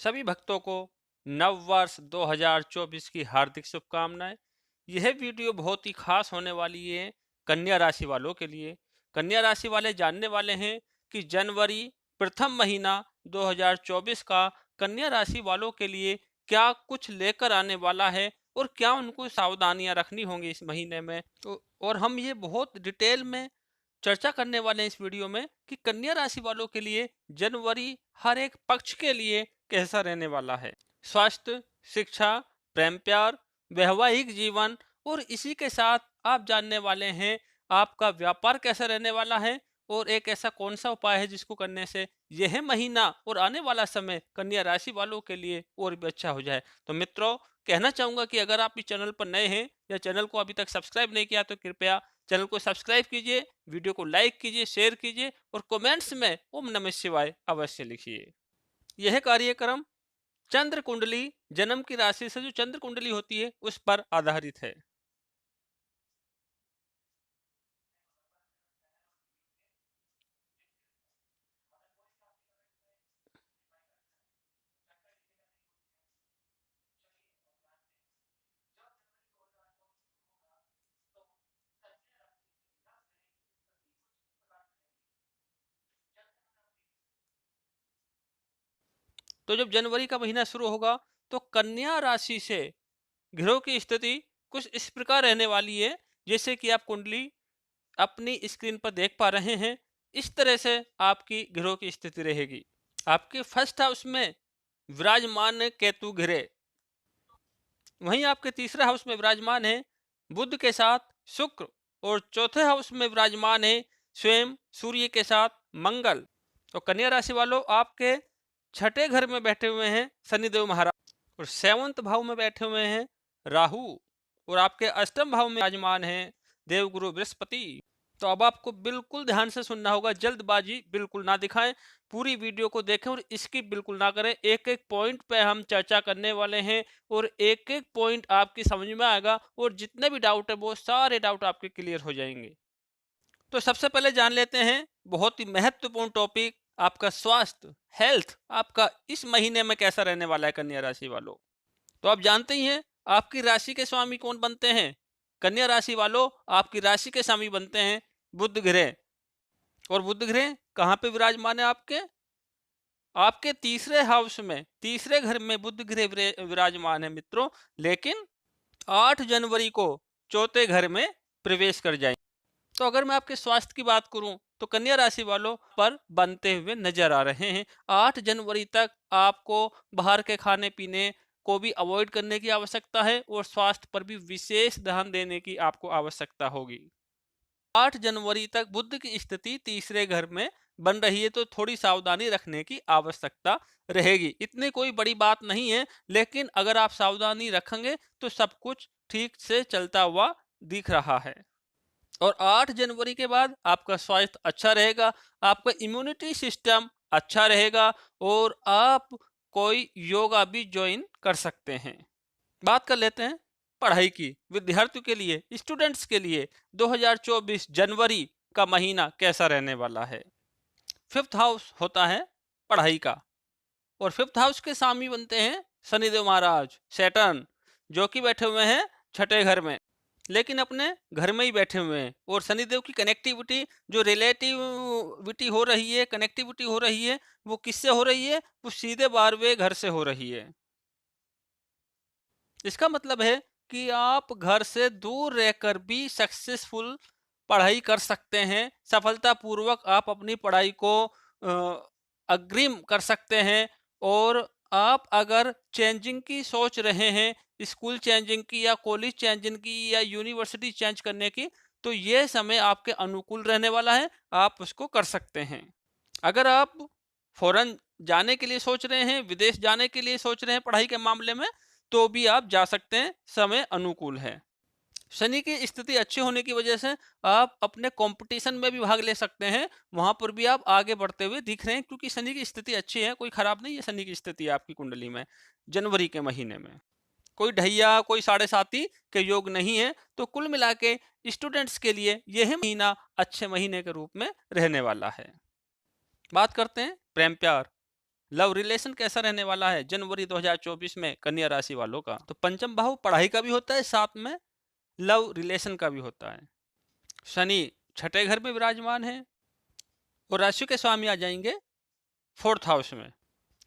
सभी भक्तों को नव वर्ष 2024 की हार्दिक शुभकामनाएं। यह वीडियो बहुत ही खास होने वाली है कन्या राशि वालों के लिए। कन्या राशि वाले जानने वाले हैं कि जनवरी प्रथम महीना 2024 का कन्या राशि वालों के लिए क्या कुछ लेकर आने वाला है और क्या उनको सावधानियां रखनी होंगी इस महीने में। और हम ये बहुत डिटेल में चर्चा करने वाले हैं इस वीडियो में कि कन्या राशि वालों के लिए जनवरी हर एक पक्ष के लिए कैसा रहने वाला है। स्वास्थ्य, शिक्षा, प्रेम प्यार, वैवाहिक जीवन और इसी के साथ आप जानने वाले हैं आपका व्यापार कैसा रहने वाला है और एक ऐसा कौन सा उपाय है जिसको करने से यह महीना और आने वाला समय कन्या राशि वालों के लिए और भी अच्छा हो जाए। तो मित्रों, कहना चाहूंगा कि अगर आप इस चैनल पर नए हैं या चैनल को अभी तक सब्सक्राइब नहीं किया तो कृपया चैनल को सब्सक्राइब कीजिए, वीडियो को लाइक कीजिए, शेयर कीजिए और कमेंट्स में ओम नमः शिवाय अवश्य लिखिए। यह कार्यक्रम चंद्र कुंडली, जन्म की राशि से जो चंद्र कुंडली होती है उस पर आधारित है। तो जब जनवरी का महीना शुरू होगा तो कन्या राशि से ग्रहों की स्थिति कुछ इस प्रकार रहने वाली है जैसे कि आप कुंडली अपनी स्क्रीन पर देख पा रहे हैं। इस तरह से आपकी ग्रहों की स्थिति रहेगी। आपके फर्स्ट हाउस में विराजमान है केतु ग्रह। वहीं आपके तीसरे हाउस में विराजमान है बुध के साथ शुक्र और चौथे हाउस में विराजमान है स्वयं सूर्य के साथ मंगल। तो कन्या राशि वालों, आपके छठे घर में बैठे हुए हैं शनिदेव महाराज और सेवंथ भाव में बैठे हुए हैं राहु और आपके अष्टम भाव में विराजमान है देवगुरु बृहस्पति। तो अब आपको बिल्कुल ध्यान से सुनना होगा, जल्दबाजी बिल्कुल ना दिखाएं, पूरी वीडियो को देखें और स्किप बिल्कुल ना करें। एक एक पॉइंट पे हम चर्चा करने वाले हैं और एक एक पॉइंट आपकी समझ में आएगा और जितने भी डाउट है वो सारे डाउट आपके क्लियर हो जाएंगे। तो सबसे पहले जान लेते हैं बहुत ही महत्वपूर्ण टॉपिक, आपका स्वास्थ्य, हेल्थ आपका इस महीने में कैसा रहने वाला है कन्या राशि वालों। तो आप जानते ही हैं आपकी राशि के स्वामी कौन बनते हैं। कन्या राशि वालों, आपकी राशि के स्वामी बनते हैं बुध ग्रह। और बुध ग्रह कहाँ पे विराजमान है आपके आपके तीसरे हाउस में, तीसरे घर में बुध ग्रह विराजमान है मित्रों। लेकिन 8 जनवरी को चौथे घर में प्रवेश कर जाएंगे। तो अगर मैं आपके स्वास्थ्य की बात करूं तो कन्या राशि वालों पर बनते हुए नजर आ रहे हैं। 8 जनवरी तक आपको बाहर के खाने पीने को भी अवॉइड करने की आवश्यकता है और स्वास्थ्य पर भी विशेष ध्यान देने की आपको आवश्यकता होगी। 8 जनवरी तक बुध की स्थिति तीसरे घर में बन रही है तो थोड़ी सावधानी रखने की आवश्यकता रहेगी। इतनी कोई बड़ी बात नहीं है, लेकिन अगर आप सावधानी रखेंगे तो सब कुछ ठीक से चलता हुआ दिख रहा है। और 8 जनवरी के बाद आपका स्वास्थ्य अच्छा रहेगा, आपका इम्यूनिटी सिस्टम अच्छा रहेगा और आप कोई योगा भी ज्वाइन कर सकते हैं। बात कर लेते हैं पढ़ाई की। विद्यार्थियों के लिए, स्टूडेंट्स के लिए 2024 जनवरी का महीना कैसा रहने वाला है। फिफ्थ हाउस होता है पढ़ाई का और फिफ्थ हाउस के स्वामी बनते हैं शनिदेव महाराज, सैटर्न, जो कि बैठे हुए हैं छठे घर में, लेकिन अपने घर में ही बैठे हुए हैं। और शनिदेव की कनेक्टिविटी, जो रिलेटिविटी हो रही है, कनेक्टिविटी हो रही है, वो किससे हो रही है, वो सीधे 12वें घर से हो रही है। इसका मतलब है कि आप घर से दूर रहकर भी सक्सेसफुल पढ़ाई कर सकते हैं, सफलतापूर्वक आप अपनी पढ़ाई को अग्रिम कर सकते हैं। और आप अगर चेंजिंग की सोच रहे हैं, स्कूल चेंजिंग की या कॉलेज चेंजिंग की या यूनिवर्सिटी चेंज करने की, तो ये समय आपके अनुकूल रहने वाला है, आप उसको कर सकते हैं। अगर आप फॉरेन जाने के लिए सोच रहे हैं, विदेश जाने के लिए सोच रहे हैं पढ़ाई के मामले में, तो भी आप जा सकते हैं, समय अनुकूल है। शनि की स्थिति अच्छी होने की वजह से आप अपने कंपटीशन में भी भाग ले सकते हैं, वहां पर भी आप आगे बढ़ते हुए दिख रहे हैं क्योंकि शनि की स्थिति अच्छी है, कोई खराब नहीं है। शनि की स्थिति आपकी कुंडली में जनवरी के महीने में कोई ढैया, कोई साढ़े साथी के योग नहीं है। तो कुल मिला के स्टूडेंट्स के लिए यह महीना अच्छे महीने के रूप में रहने वाला है। बात करते हैं प्रेम प्यार। लव रिलेशन कैसा रहने वाला है जनवरी 2024 में कन्या राशि वालों का। तो पंचम भाव पढ़ाई का भी होता है, साथ में लव रिलेशन का भी होता है। शनि छठे घर में विराजमान है और राशि के स्वामी आ जाएंगे फोर्थ हाउस में।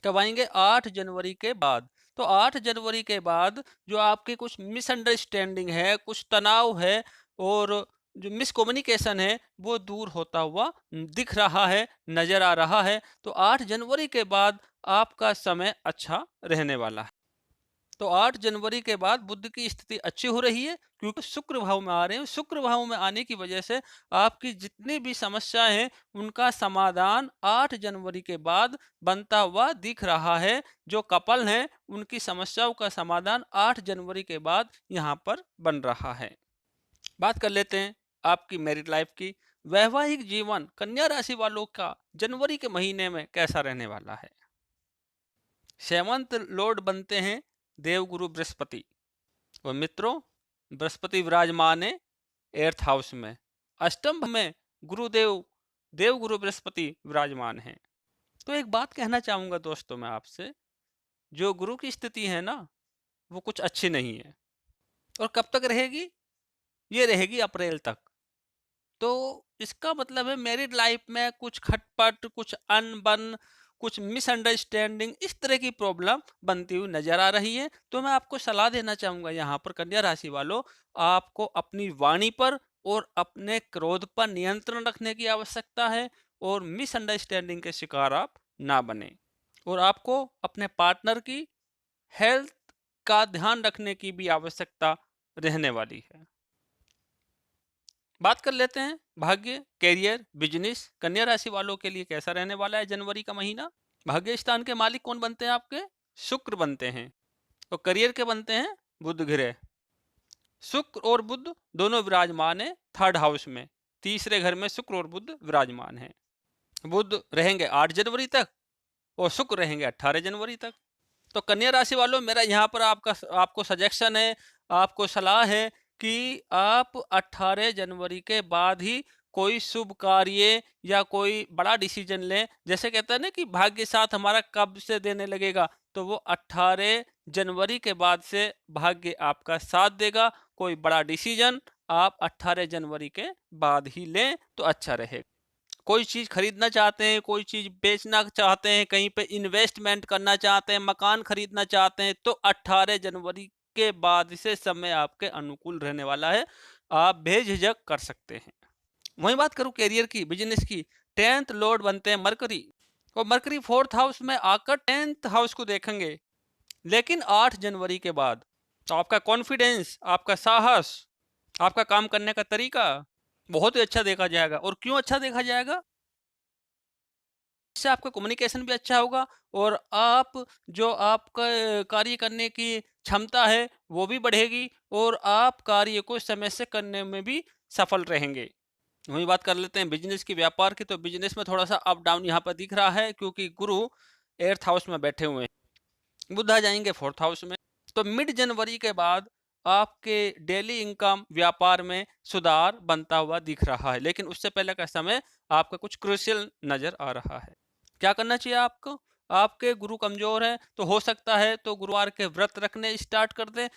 कब आएंगे? 8 जनवरी के बाद। तो 8 जनवरी के बाद जो आपकी कुछ मिसअंडरस्टैंडिंग है, कुछ तनाव है और जो मिसकम्युनिकेशन है वो दूर होता हुआ दिख रहा है, नजर आ रहा है। तो 8 जनवरी के बाद आपका समय अच्छा रहने वाला है। तो 8 जनवरी के बाद बुध की स्थिति अच्छी हो रही है क्योंकि शुक्र भाव में आ रहे हैं। शुक्र भाव में आने की वजह से आपकी जितनी भी समस्याएं हैं उनका समाधान 8 जनवरी के बाद बनता हुआ दिख रहा है। जो कपल हैं उनकी समस्याओं का समाधान 8 जनवरी के बाद यहाँ पर बन रहा है। बात कर लेते हैं आपकी मैरिड लाइफ की। वैवाहिक जीवन कन्या राशि वालों का जनवरी के महीने में कैसा रहने वाला है? सेवंथ लॉर्ड बनते हैं देवगुरु बृहस्पति। और मित्रों, बृहस्पति विराजमान है एर्थ हाउस में। अष्टम में गुरुदेव देवगुरु बृहस्पति विराजमान है। तो एक बात कहना चाहूंगा दोस्तों मैं आपसे, जो गुरु की स्थिति है ना वो कुछ अच्छी नहीं है। और कब तक रहेगी? ये रहेगी अप्रैल तक। तो इसका मतलब है मैरिड लाइफ में कुछ खटपट, कुछ अनबन, कुछ मिसअंडरस्टैंडिंग, इस तरह की प्रॉब्लम बनती हुई नजर आ रही है। तो मैं आपको सलाह देना चाहूंगा यहाँ पर कन्या राशि वालों, आपको अपनी वाणी पर और अपने क्रोध पर नियंत्रण रखने की आवश्यकता है और मिसअंडरस्टैंडिंग के शिकार आप ना बने। और आपको अपने पार्टनर की हेल्थ का ध्यान रखने की भी आवश्यकता रहने वाली है। बात कर लेते हैं भाग्य, कैरियर, बिजनेस कन्या राशि वालों के लिए कैसा रहने वाला है जनवरी का महीना। भाग्य स्थान के मालिक कौन बनते हैं आपके? शुक्र बनते हैं। और करियर के बनते हैं बुध ग्रह। शुक्र और बुध दोनों विराजमान है थर्ड हाउस में। तीसरे घर में शुक्र और बुध विराजमान है। बुध रहेंगे 8 जनवरी तक और शुक्र रहेंगे 18 जनवरी तक। तो कन्या राशि वालों, मेरा यहाँ पर आपको सजेशन है, आपको सलाह है कि आप 18 जनवरी के बाद ही कोई शुभ कार्य या कोई बड़ा डिसीजन लें। जैसे कहते हैं ना कि भाग्य साथ हमारा कब से देने लगेगा, तो वो 18 जनवरी के बाद से भाग्य आपका साथ देगा। कोई बड़ा डिसीजन आप 18 जनवरी के बाद ही लें तो अच्छा रहेगा। कोई चीज खरीदना चाहते हैं, कोई चीज बेचना चाहते हैं, कहीं पे इन्वेस्टमेंट करना चाहते हैं, मकान खरीदना चाहते हैं, तो 18 जनवरी के बाद से समय आपके अनुकूल रहने वाला है। आप बेझिझक कर सकते हैं। वही बात करूं कैरियर की, बिजनेस की, 10th लॉर्ड बनते हैं मरकरी। और मरकरी फोर्थ हाउस में आकर 10th हाउस को देखेंगे। लेकिन 8 जनवरी के बाद तो आपका कॉन्फिडेंस, आपका साहस, आपका काम करने का तरीका बहुत ही अच्छा देखा जाएगा। और क्यों अच्छा देखा जाएगा? इससे आपका कम्युनिकेशन भी अच्छा होगा और आप जो आपका कार्य करने की क्षमता है वो भी बढ़ेगी और आप कार्य को समय से करने में भी सफल रहेंगे। वही बात कर लेते हैं बिजनेस की, व्यापार की। तो बिजनेस में थोड़ा सा अप डाउन यहाँ पर दिख रहा है क्योंकि गुरु 8th हाउस में बैठे हुए हैं, बुध आ जाएंगे 4th हाउस में। तो मिड जनवरी के बाद आपके डेली इनकम, व्यापार में सुधार बनता हुआ दिख रहा है। लेकिन उससे पहले का समय आपका कुछ क्रूशियल नजर आ रहा है। क्या करना चाहिए आपको? आपके गुरु कमजोर है तो हो सकता है तो गुरुवार के व्रत रखने स्टार्ट कर दें।